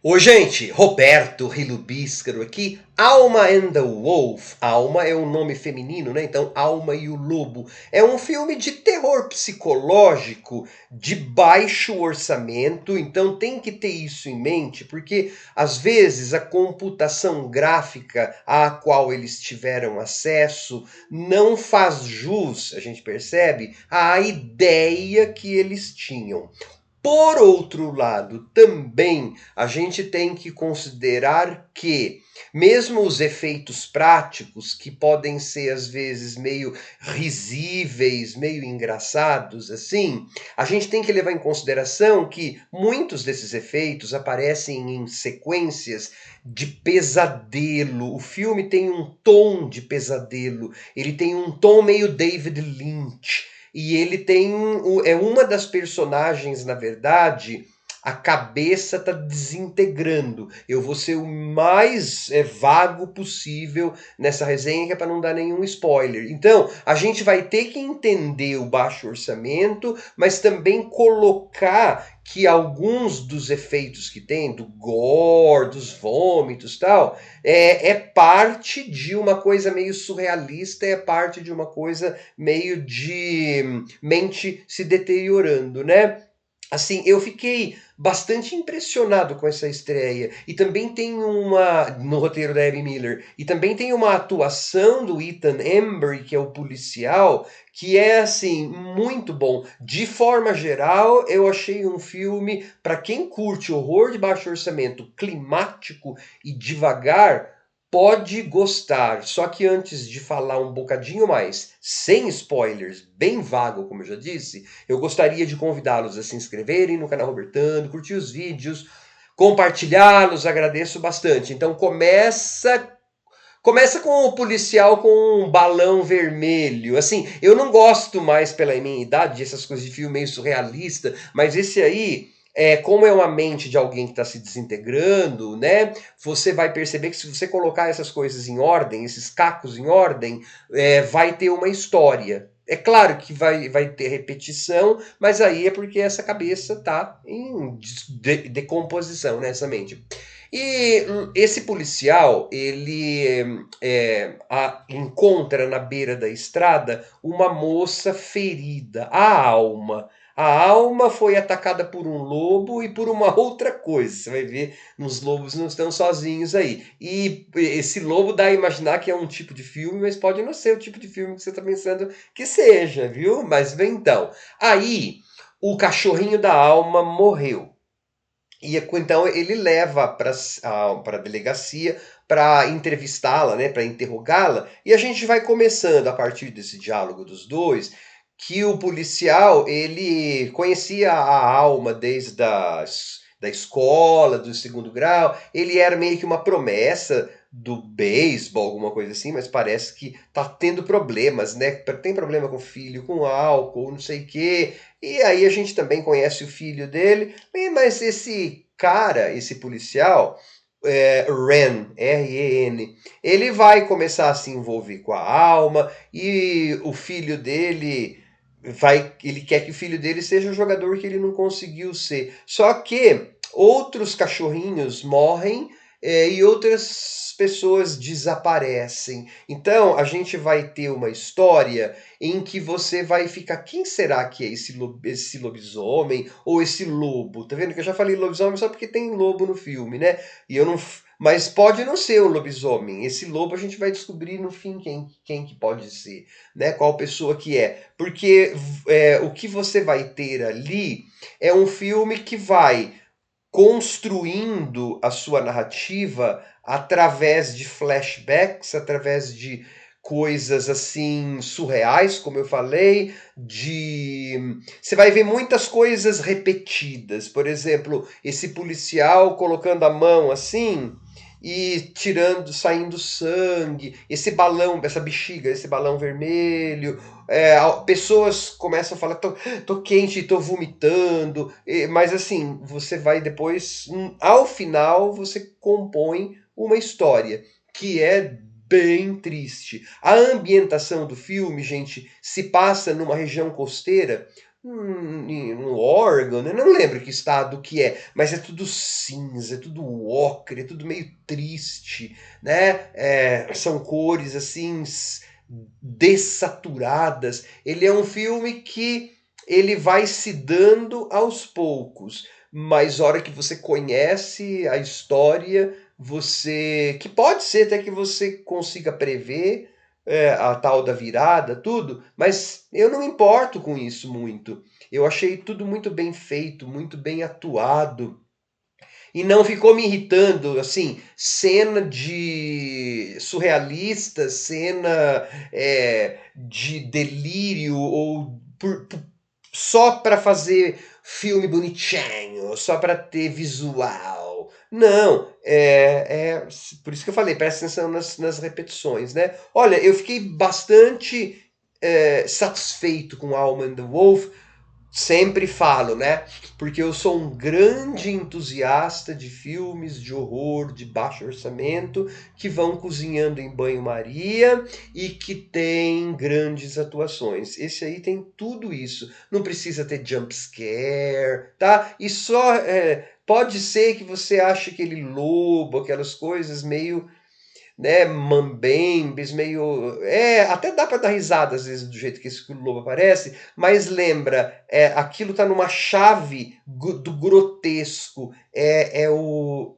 Oi, gente, Roberto Rilubíscaro aqui. Alma and the Wolf. Alma é um nome feminino, né? Então, Alma e o Lobo. É um filme de terror psicológico de baixo orçamento. Então, tem que ter isso em mente, porque às vezes a computação gráfica à qual eles tiveram acesso não faz jus, a gente percebe, à ideia que eles tinham. Por outro lado, também a gente tem que considerar que, mesmo os efeitos práticos, que podem ser às vezes meio risíveis, meio engraçados, assim, a gente tem que levar em consideração que muitos desses efeitos aparecem em sequências de pesadelo. O filme tem um tom de pesadelo, ele tem um tom meio David Lynch. E ele tem. É uma das personagens, na verdade, a cabeça tá desintegrando. Eu vou ser o mais vago possível nessa resenha, que é para não dar nenhum spoiler. Então, a gente vai ter que entender o baixo orçamento, mas também colocar que alguns dos efeitos que tem, do gore, dos vômitos e tal, é parte de uma coisa meio surrealista, é parte de uma coisa meio de mente se deteriorando, né? Assim, eu fiquei bastante impressionado com essa estreia. E também tem uma. No roteiro da Abby Miller. E também tem uma atuação do Ethan Embry, que é o policial, que é, assim, muito bom. De forma geral, eu achei um filme, para quem curte horror de baixo orçamento, climático e devagar, pode gostar. Só que antes de falar um bocadinho mais, sem spoilers, bem vago, como eu já disse, eu gostaria de convidá-los a se inscreverem no canal Robertando, curtir os vídeos, compartilhá-los, agradeço bastante. Então começa com o policial com um balão vermelho. Assim, eu não gosto mais pela minha idade dessas coisas de filme meio surrealista, mas esse aí como é uma mente de alguém que está se desintegrando, né? Você vai perceber que se você colocar essas coisas em ordem, esses cacos em ordem, vai ter uma história. É claro que vai ter repetição, mas aí é porque essa cabeça está em decomposição, né, essa mente. E esse policial, ele encontra na beira da estrada uma moça ferida, a alma. A alma foi atacada por um lobo e por uma outra coisa. Você vai ver, os lobos não estão sozinhos aí. E esse lobo dá a imaginar que é um tipo de filme, mas pode não ser o tipo de filme que você está pensando que seja, viu? Mas bem então. Aí, o cachorrinho da alma morreu. E então ele leva para a delegacia para entrevistá-la, né, para interrogá-la, e a gente vai começando a partir desse diálogo dos dois, que o policial ele conhecia a alma desde da escola, do segundo grau, ele era meio que uma promessa do beisebol, alguma coisa assim, mas parece que tá tendo problemas, né? Tem problema com o filho, com álcool, não sei o quê. E aí a gente também conhece o filho dele, mas esse cara, esse policial, Ren, R-E-N, ele vai começar a se envolver com a alma e o filho dele ele quer que o filho dele seja o jogador que ele não conseguiu ser. Só que outros cachorrinhos morrem e outras pessoas desaparecem. Então a gente vai ter uma história em que você vai ficar, quem será que é esse lobisomem ou esse lobo? Tá vendo que eu já falei lobisomem só porque tem lobo no filme, né? E eu não, mas pode não ser o lobisomem. Esse lobo a gente vai descobrir no fim quem que pode ser, né? Qual pessoa que é? Porque o que você vai ter ali é um filme que vai construindo a sua narrativa através de flashbacks, através de coisas assim surreais, como eu falei, de você vai ver muitas coisas repetidas. Por exemplo, esse policial colocando a mão assim e tirando, saindo sangue, esse balão, essa bexiga, esse balão vermelho, pessoas começam a falar, tô quente, tô vomitando, mas assim, você vai depois, ao final, você compõe uma história que é bem triste. A ambientação do filme, gente, se passa numa região costeira no órgão, né? Não lembro que estado que é, mas é tudo cinza, é tudo ocre, é tudo meio triste, né? São cores assim dessaturadas. Ele é um filme que ele vai se dando aos poucos, mas a hora que você conhece a história, você que pode ser até que você consiga prever a tal da virada, tudo, mas eu não me importo com isso muito. Eu achei tudo muito bem feito, muito bem atuado. E não ficou me irritando, assim, cena de surrealista, cena de delírio, ou só para fazer filme bonitinho, só para ter visual. Não, por isso que eu falei, presta atenção nas repetições, né? Olha, eu fiquei bastante satisfeito com Alma and the Wolf. Sempre falo, né? Porque eu sou um grande entusiasta de filmes de horror de baixo orçamento que vão cozinhando em banho-maria e que tem grandes atuações. Esse aí tem tudo isso. Não precisa ter jump scare, tá? E só pode ser que você ache aquele lobo, aquelas coisas meio, né, mambembes, meio. Até dá para dar risada às vezes do jeito que esse lobo aparece, mas lembra, aquilo tá numa chave do grotesco, é o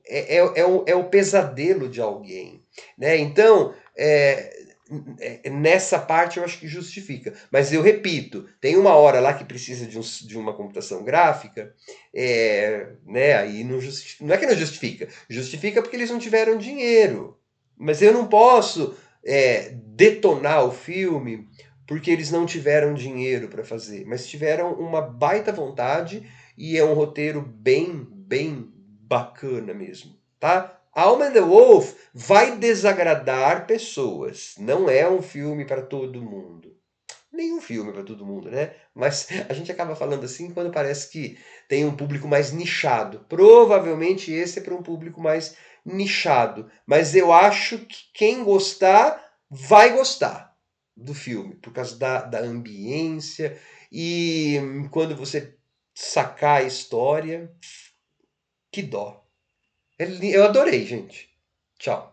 pesadelo de alguém, né? Então, nessa parte eu acho que justifica. Mas eu repito, tem uma hora lá que precisa de uma computação gráfica, né? Aí não, não é que não justifica, justifica porque eles não tiveram dinheiro. Mas eu não posso detonar o filme porque eles não tiveram dinheiro para fazer, mas tiveram uma baita vontade e é um roteiro bem, bem bacana mesmo, tá? Alma and the Wolf vai desagradar pessoas. Não é um filme para todo mundo. Nenhum filme para todo mundo, né? Mas a gente acaba falando assim quando parece que tem um público mais nichado. Provavelmente esse é para um público mais nichado. Mas eu acho que quem gostar vai gostar do filme, por causa da ambiência. E quando você sacar a história, que dó. Eu adorei, gente. Tchau.